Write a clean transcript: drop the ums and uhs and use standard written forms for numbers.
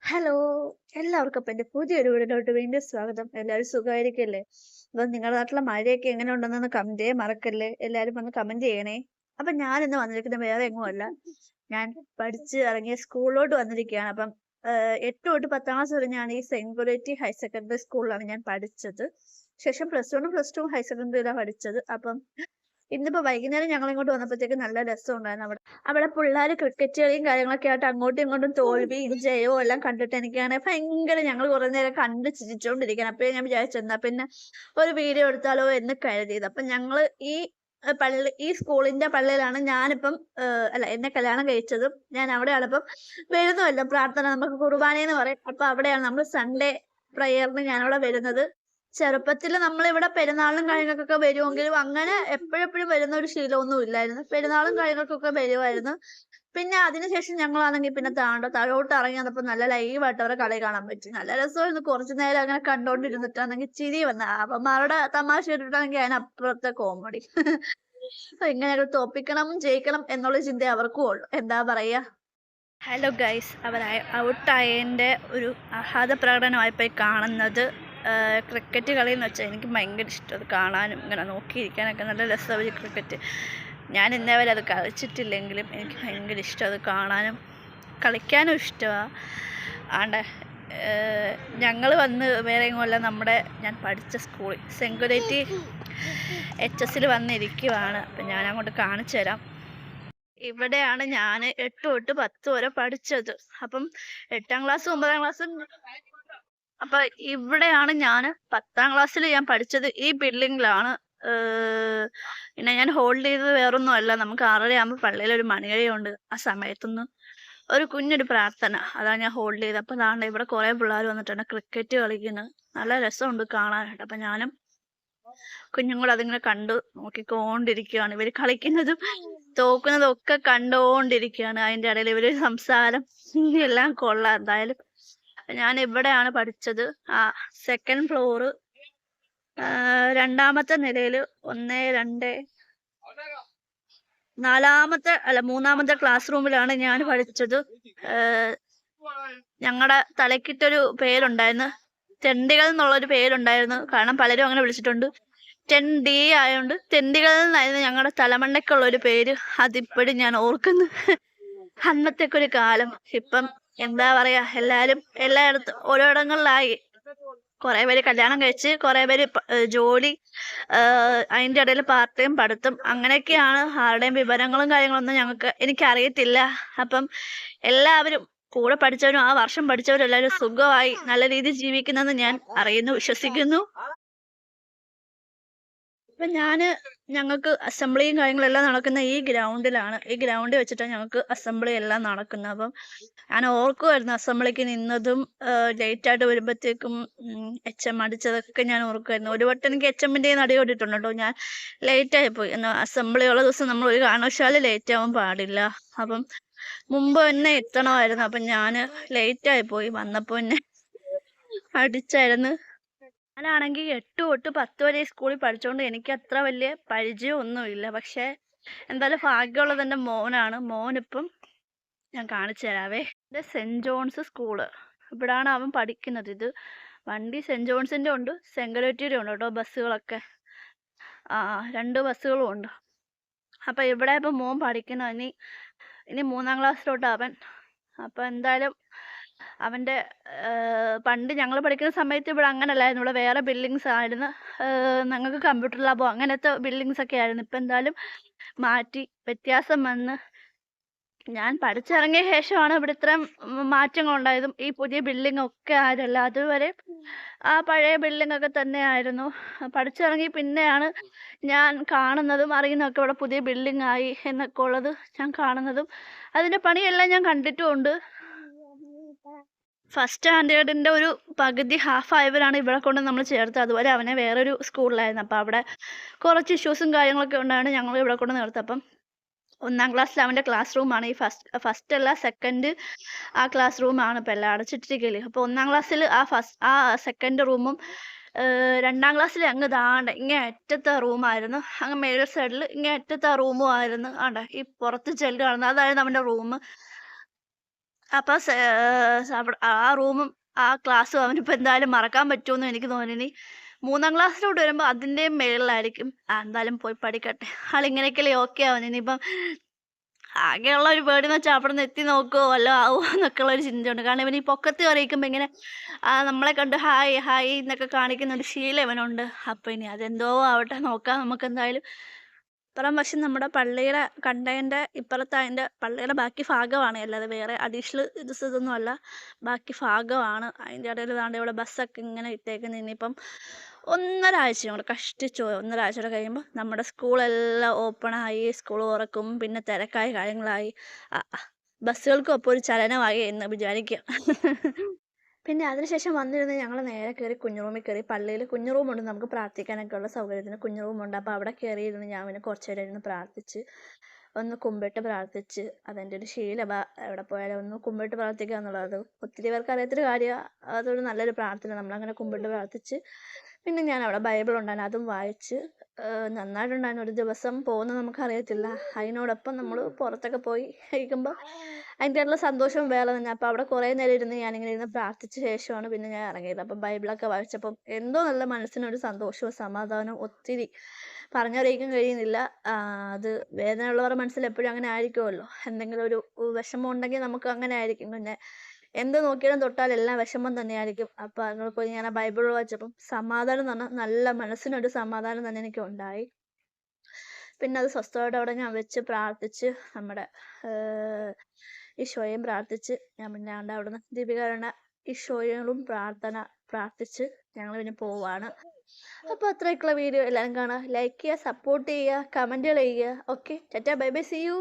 Hello! എല്ലാവർക്കും അപ്പം എൻ്റെ പുതിയൊരു വീഡിയോയിലോട്ട് വീണ്ടും സ്വാഗതം. എല്ലാവരും സുഖമായിരിക്കല്ലേ? അപ്പം നിങ്ങളുടെ നാട്ടിലെ മഴയൊക്കെ എങ്ങനെ ഉണ്ടെന്നൊന്ന് കമന്റ് ചെയ്യാൻ മറക്കല്ലേ. എല്ലാവരും വന്ന് കമന്റ് ചെയ്യണേ. അപ്പം ഞാനിന്ന് വന്നിരിക്കുന്നത് വേറെ എങ്ങുമല്ല. ഞാൻ പഠിച്ച് ഇറങ്ങിയ സ്കൂളിലോട്ട് വന്നിരിക്കുകയാണ്. അപ്പം 8 തൊട്ട് 10ാം ക്ലാസ് വരെ ഞാൻ ഈ സെൻഗുലേറ്റി ഹയർ സെക്കൻഡറി സ്കൂളിലാണ് ഞാൻ പഠിച്ചത്. ശേഷം +1ഉം +2ഉം ഹയർ സെക്കൻഡറിയിലാണ് പഠിച്ചത്. അപ്പം ഇന്നിപ്പോ വൈകുന്നേരം ഞങ്ങളിങ്ങോട്ട് വന്നപ്പോഴത്തേക്ക് നല്ല രസമുണ്ടായിരുന്നു അവിടെ. അവിടെ പിള്ളേര് ക്രിക്കറ്റ് കളിയും കാര്യങ്ങളൊക്കെ ആയിട്ട് അങ്ങോട്ടും ഇങ്ങോട്ടും തോൽവിയും ജയവും എല്ലാം കണ്ടിട്ട് എനിക്കാണെങ്കിൽ ഭയങ്കര ഞങ്ങൾ കുറേ നേരം കണ്ട് ചിരിച്ചോണ്ടിരിക്കുകയാണ്. അപ്പോഴേ ഞാൻ വിചാരിച്ചു എന്നാ പിന്നെ ഒരു വീഡിയോ എടുത്താലോ എന്ന് കരുതിയത്. അപ്പം ഞങ്ങള് ഈ സ്കൂളിന്റെ പള്ളിയിലാണ് ഞാനിപ്പം അല്ല എന്നെ കല്യാണം കഴിച്ചതും. ഞാൻ അവിടെയാണ് ഇപ്പം വരുന്നുമല്ലോ പ്രാർത്ഥന നമുക്ക് കുർബാനയെന്ന് പറയും. അപ്പൊ അവിടെയാണ് നമ്മൾ സൺഡേ പ്രയറിന് ഞാനവിടെ വരുന്നത്. ചെറുപ്പത്തില് നമ്മളിവിടെ പെരുന്നാളിനും കാര്യങ്ങൾക്കൊക്കെ വരുമെങ്കിലും അങ്ങനെ എപ്പഴെപ്പഴും വരുന്ന ഒരു ശീലമൊന്നും ഇല്ലായിരുന്നു. പെരുന്നാളും കാര്യങ്ങൾക്കൊക്കെ വരുവായിരുന്നു. പിന്നെ അതിനുശേഷം ഞങ്ങളാണെങ്കിൽ പിന്നെ താഴോട്ട് ഇറങ്ങി വന്നപ്പോ നല്ല ലൈവായിട്ട് അവരെ കളി കാണാൻ പറ്റി. നല്ല രസമായിരുന്നു. കുറച്ചു നേരം അങ്ങനെ കണ്ടോണ്ടിരുന്നിട്ടാണെങ്കിൽ ചിരി വന്ന്. അവന്മാരുടെ തമാശ കേട്ടിട്ടാണെങ്കിൽ അതിനപ്പുറത്തെ കോമഡി. ഇങ്ങനെയൊക്കെ തോപ്പിക്കണം, ജയിക്കണം എന്നുള്ള ചിന്ത അവർക്കും ഉള്ളു. എന്താ പറയാ? ഹലോ ഗൈസ്, അവർ ഔട്ടായതിൻ്റെ ഒരു ആഹ്ലാദ പ്രകടനമായിപ്പോയി കാണുന്നത്. ക്രിക്കറ്റ് കളിയെന്ന് വെച്ചാൽ എനിക്ക് ഭയങ്കര ഇഷ്ടം. അത് കാണാനും ഇങ്ങനെ നോക്കിയിരിക്കാനൊക്കെ നല്ല രസമാണ് ക്രിക്കറ്റ്. ഞാൻ ഇന്നേ വരെ അത് കളിച്ചിട്ടില്ലെങ്കിലും എനിക്ക് ഭയങ്കര ഇഷ്ടം അത് കാണാനും കളിക്കാനും ഇഷ്ടമാണ്. ആണ്ടെ ഞങ്ങൾ വന്ന് വേറെ എങ്ങുമല്ല, ഞാൻ പഠിച്ച സ്കൂളിൽ സെങ്കുലേറ്റി HS വന്നിരിക്കുവാണ്. അപ്പം ഞാൻ അങ്ങോട്ട് കാണിച്ചു തരാം. ഇവിടെയാണ് ഞാൻ 8 തൊട്ട് 10 വരെ പഠിച്ചത്. അപ്പം 8ാം ക്ലാസ്സും 9ാം ക്ലാസ്സും അപ്പൊ ഇവിടെയാണ് ഞാൻ 10ാം ക്ലാസ്സിൽ ഞാൻ പഠിച്ചത്. ഈ ബിൽഡിങ്ങിലാണ്. പിന്നെ ഞാൻ ഹോൾഡ് ചെയ്തത് വേറൊന്നും അല്ല. നമുക്ക് 6:30 ആകുമ്പോൾ പള്ളിയിൽ ഒരു മണികഴിയുണ്ട്. ആ സമയത്തൊന്ന് ഒരു കുഞ്ഞൊരു പ്രാർത്ഥന, അതാണ് ഞാൻ ഹോൾഡ് ചെയ്തത്. അപ്പൊ ദാണ്ടെ ഇവിടെ കുറെ പിള്ളേർ വന്നിട്ടുണ്ട് ക്രിക്കറ്റ് കളിക്കുന്നത്. നല്ല രസമുണ്ട് കാണാനായിട്ട്. അപ്പൊ ഞാനും കുഞ്ഞും കൂടെ അതിങ്ങനെ കണ്ടു നോക്കിക്കൊണ്ടിരിക്കുകയാണ്. ഇവര് കളിക്കുന്നതും തോക്കുന്നതും ഒക്കെ കണ്ടോണ്ടിരിക്കുകയാണ്. അതിന്റെ ഇടയിൽ ഇവര് സംസാരം എല്ലാം കൊള്ളാം. എന്തായാലും ഞാൻ ഇവിടെയാണ് പഠിച്ചത്. സെക്കൻഡ് ഫ്ലോറ്, 2ാമത്തെ നിലയില് 1, 2, 3ാമത്തെ ക്ലാസ് റൂമിലാണ് ഞാൻ പഠിച്ചത്. ഞങ്ങളുടെ തലക്കിട്ടൊരു പേരുണ്ടായിരുന്നു, തെണ്ടികൾ എന്നുള്ളൊരു പേരുണ്ടായിരുന്നു. കാരണം പലരും അങ്ങനെ വിളിച്ചിട്ടുണ്ട്. 10D ആയതുകൊണ്ട് തെണ്ടികൾ എന്നായിരുന്നു ഞങ്ങളുടെ തലമണ്ടയ്ക്കുള്ളൊരു പേര്. അതിപ്പോഴും ഞാൻ ഓർക്കുന്നു. അന്നത്തേക്ക് ഒരു കാലം. ഇപ്പം എന്താ പറയാ, എല്ലാരും എല്ലായിടത്തും ഓരോയിടങ്ങളിലായി. കുറെ പേര് കല്യാണം കഴിച്ച്, കുറെ പേര് ജോലി, അതിന്റെ ഇടയിൽ പാർട്ട് ടൈം പഠിത്തം, അങ്ങനെയൊക്കെയാണ്. ആരുടെയും വിവരങ്ങളും കാര്യങ്ങളൊന്നും എനിക്കറിയത്തില്ല. അപ്പം എല്ലാവരും കൂടെ പഠിച്ചവരും ആ വർഷം പഠിച്ചവരും എല്ലാവരും സുഖമായി നല്ല രീതിയിൽ ജീവിക്കുന്നെന്ന് ഞാൻ അറിയുന്നു, വിശ്വസിക്കുന്നു. അപ്പൊ ഞങ്ങൾക്ക് അസംബ്ലിയും കാര്യങ്ങളെല്ലാം നടക്കുന്ന ഈ ഗ്രൗണ്ടിലാണ്. ഈ ഗ്രൗണ്ടിൽ വെച്ചിട്ടാണ് ഞങ്ങൾക്ക് അസംബ്ലി എല്ലാം നടക്കുന്നത്. അപ്പം ഞാൻ ഓർക്കുമായിരുന്നു അസംബ്ലിക്ക് നിന്നതും ലേറ്റായിട്ട് വരുമ്പോഴത്തേക്കും HM അടിച്ചതൊക്കെ ഞാൻ ഓർക്കുമായിരുന്നു. ഒരു വട്ടം എനിക്ക് HMന്റെ അടി കൊണ്ടിട്ടുണ്ട് കേട്ടോ. ഞാൻ ലേറ്റായി പോയി. എന്നാൽ അസംബ്ലി ഉള്ള ദിവസം നമ്മൾ ഒരു കാരണവശാലും ലേറ്റ് ആവാൻ പാടില്ല. അപ്പം മുമ്പ് തന്നെ എത്തണമായിരുന്നു. അപ്പം ഞാൻ ലേറ്റായി പോയി. വന്നപ്പോൾ എന്നെ അടിച്ചായിരുന്നു. ഞാനാണെങ്കിൽ 8 തൊട്ട് 10 വരെ ഈ സ്കൂളിൽ പഠിച്ചോണ്ട് എനിക്ക് അത്ര വലിയ പരിചയമൊന്നുമില്ല. പക്ഷെ എന്തായാലും ഭാഗ്യമുള്ളത് എൻ്റെ മോനാണ്. മോനിപ്പം ഞാൻ കാണിച്ചു തരാവേ. ഇത് സെന്റ് ജോൺസ് സ്കൂള്. ഇവിടാണ് അവൻ പഠിക്കുന്നത്. ഇത് വണ്ടി സെന്റ് ജോൺസിന്റെ ഉണ്ട്, സെങ്കുലേറ്റിയുടെ ഉണ്ട് കേട്ടോ. ബസ്സുകളൊക്കെ 2 ബസ്സുകളും ഉണ്ട്. അപ്പൊ ഇവിടെ ഇപ്പം മോൻ പഠിക്കുന്ന ഇനി 3ാം ക്ലാസ്സിലോട്ട് അവൻ. അപ്പൊ എന്തായാലും അവന്റെ പണ്ട് ഞങ്ങൾ പഠിക്കുന്ന സമയത്ത് ഇവിടെ അങ്ങനല്ലായിരുന്നു. ഇവിടെ വേറെ ബിൽഡിങ്സ് ആയിരുന്നു. ഞങ്ങൾക്ക് കമ്പ്യൂട്ടർ ലാബോ അങ്ങനത്തെ ബിൽഡിങ്സ് ഒക്കെ ആയിരുന്നു. ഇപ്പം എന്തായാലും മാറ്റി, വ്യത്യാസം വന്ന്. ഞാൻ പഠിച്ചിറങ്ങിയ ശേഷമാണ് ഇവിടെ ഇത്രയും മാറ്റങ്ങൾ ഉണ്ടായതും. ഈ പുതിയ ബിൽഡിംഗ് ഒക്കെ ആയതല്ല, അതുവരെ ആ പഴയ ബിൽഡിംഗ് ഒക്കെ തന്നെ ആയിരുന്നു. പഠിച്ചിറങ്ങി പിന്നെയാണ് ഞാൻ കാണുന്നതും അറിയുന്നതൊക്കെ ഇവിടെ പുതിയ ബിൽഡിംഗ് ആയി എന്നൊക്കെ ഉള്ളത് ഞാൻ കാണുന്നതും. അതിന്റെ പണിയെല്ലാം ഞാൻ കണ്ടിട്ടുമുണ്ട്. ഫസ്റ്റ് സ്റ്റാൻഡേർഡിന്റെ ഒരു പകുതി ഹാഫ് ആയവരാണ് ഇവിടെ കൊണ്ട് നമ്മൾ ചേർത്തത്. അതുപോലെ അവനെ വേറൊരു സ്കൂളിലായിരുന്നു. അപ്പം അവിടെ കുറച്ച് ഇഷ്യൂസും കാര്യങ്ങളൊക്കെ ഉണ്ടായിരുന്നു. ഞങ്ങൾ ഇവിടെ കൊണ്ട് നിർത്തി. അപ്പം 1ാം ക്ലാസ്സിൽ അവൻ്റെ ക്ലാസ് റൂമാണ് ഈ ഫസ്റ്റ് അല്ല സെക്കൻഡ് ആ ക്ലാസ് റൂമാണ് ഇപ്പം എല്ലാം അടച്ചിട്ടിരിക്കല്. അപ്പോൾ 1ാം ക്ലാസ്സിൽ ആ സെക്കൻഡ് റൂമും 2ാം ക്ലാസ്സിൽ അങ്ങ് ദാണ്ടെ ഇങ്ങേ അറ്റത്തെ റൂമായിരുന്നു. അങ്ങ് മേൽ സൈഡിൽ ഇങ്ങേ അറ്റത്തെ റൂമും ആയിരുന്നു. ആണ്ടെ ഈ പുറത്ത് ചെല്ല് കാണുന്നത്, അതായിരുന്നു അവൻ്റെ റൂം. അപ്പൊ ആ റൂമും ആ ക്ലാസ്സും അവനിപ്പോ എന്തായാലും മറക്കാൻ പറ്റുമെന്ന് എനിക്ക് തോന്നി. 3ാം ക്ലാസ്സിലോട്ട് വരുമ്പോ അതിന്റെയും മേളിലായിരിക്കും. എന്തായാലും പോയി പഠിക്കട്ടെ. ആളിങ്ങനെയൊക്കെയല്ലേ ഓക്കെ ആവുന്നെ. ഇനിയിപ്പം ആകെയുള്ള ഒരു പേടിന്ന് വെച്ചാൽ അവിടുന്ന് എത്തി നോക്കുവോ വല്ലതും ആവോ എന്നൊക്കെയുള്ള ഒരു ചിന്തയുണ്ട്. കാരണം ഇവൻ ഈ പൊക്കത്ത് കയറിയിരിക്കുമ്പോ ഇങ്ങനെ നമ്മളെ കണ്ട് ഹായ് ഹായ് എന്നൊക്കെ കാണിക്കുന്ന ഒരു ശീലം ഇവനുണ്ട്. അപ്പൊ ഇനി അതെന്തോ ആവട്ടെ, നോക്കാം നമുക്ക് എന്തായാലും. ഇപ്പുറം വശം നമ്മുടെ പള്ളിയുടെ കണ്ടതിൻ്റെ ഇപ്പുറത്ത് അതിൻ്റെ പള്ളിയുടെ ബാക്കി ഭാഗമാണ്, അല്ലാതെ വേറെ അഡീഷണൽ ഇതൊന്നും അല്ല, ബാക്കി ഭാഗമാണ്. അതിൻ്റെ ഇടയിൽ ദാണ്ട് ഇവിടെ ബസ്സൊക്കെ ഇങ്ങനെ ഇട്ടേക്കുന്നത്. ഇനിയിപ്പം 1.5 ആഴ്ചയും കൂടെ കഷ്ടിച്ചു, 1.5 ആഴ്ച കൂടെ കഴിയുമ്പോൾ നമ്മുടെ സ്കൂളെല്ലാം ഓപ്പണായി, സ്കൂൾ തുറക്കും, പിന്നെ തിരക്കായി കാര്യങ്ങളായി. ബസ്സുകൾക്കും അപ്പോൾ ഒരു ചലനമായി എന്ന് വിചാരിക്കുക. പിന്നെ അതിനുശേഷം വന്നിരുന്ന് ഞങ്ങൾ നേരെ കയറി കുഞ്ഞു റൂമിൽ കയറി. പള്ളിയിൽ കുഞ്ഞു റൂമുണ്ട്, നമുക്ക് പ്രാർത്ഥിക്കാനൊക്കെ ഉള്ള സൗകര്യത്തിന് കുഞ്ഞു റൂമുണ്ട്. അപ്പോൾ അവിടെ കയറിയിരുന്ന് ഞാൻ പിന്നെ കുറച്ച് നേരം ഇരുന്ന് പ്രാർത്ഥിച്ച്, ഒന്ന് കുമ്പിട്ട് പ്രാർത്ഥിച്ച്. അതെൻ്റെ ഒരു ശീലമാണ്, എവിടെ പോയാലും ഒന്ന് കുമ്പിട്ട് പ്രാർത്ഥിക്കുക എന്നുള്ളത് ഒത്തിരി പേർക്ക് അറിയാത്തൊരു കാര്യമാണ്. അതൊരു നല്ലൊരു പ്രാർത്ഥന, നമ്മളങ്ങനെ കുമ്പിട്ട് പ്രാർത്ഥിച്ച്. പിന്നെ ഞാൻ അവിടെ ബൈബിൾ ഉണ്ടായിരുന്നു, അതും വായിച്ച്. നന്നായിട്ടുണ്ടായിരുന്നു. ഒരു ദിവസം പോകുന്നത് നമുക്കറിയത്തില്ല. അതിനോടൊപ്പം നമ്മൾ പുറത്തൊക്കെ പോയി കഴിക്കുമ്പോൾ അതിൻ്റെയുള്ള സന്തോഷവും വേറെ തന്നെ. അപ്പോൾ അവിടെ കുറേ നേരം ഇരുന്ന് ഞാനിങ്ങനെ ഇരുന്ന് പ്രാർത്ഥിച്ച ശേഷമാണ് പിന്നെ ഞാൻ ഇറങ്ങിയത്. അപ്പം ബൈബിളൊക്കെ വായിച്ചപ്പം എന്തോ നല്ല മനസ്സിനൊരു സന്തോഷവും സമാധാനവും ഒത്തിരി പറഞ്ഞറിയിക്കാൻ കഴിയുന്നില്ല. അത് വേദനയുള്ളവരുടെ മനസ്സിൽ എപ്പോഴും അങ്ങനെ ആയിരിക്കുമല്ലോ. എന്തെങ്കിലും ഒരു വിഷമം ഉണ്ടെങ്കിൽ നമുക്ക് അങ്ങനെ ആയിരിക്കും. പിന്നെ എന്ത് നോക്കിയാലും തൊട്ടാലും എല്ലാം വിഷമം തന്നെയായിരിക്കും. അപ്പോൾ അങ്ങനെ പോയി ഞാൻ ആ ബൈബിൾ വായിച്ചപ്പം സമാധാനം എന്ന് പറഞ്ഞാൽ നല്ല മനസ്സിനൊരു സമാധാനം തന്നെ എനിക്ക് ഉണ്ടായി. പിന്നെ അത് സ്വസ്ഥമായിട്ട് അവിടെ ഞാൻ വെച്ച് പ്രാർത്ഥിച്ച് നമ്മുടെ ഈശോയെയും പ്രാർത്ഥിച്ച് ഞാൻ പിന്നെ അവിടുന്ന് ദീപികാരുടെ ഈശോയോടും പ്രാർത്ഥിച്ച് ഞങ്ങൾ പിന്നെ പോവാണ്. അപ്പോൾ അത്രയൊക്കെയുള്ള വീഡിയോ എല്ലാവരും കാണുക, ലൈക്ക് ചെയ്യുക, സപ്പോർട്ട് ചെയ്യുക, കമൻറ്റുകൾ ചെയ്യുക. Okay, tata, bye bye, see U.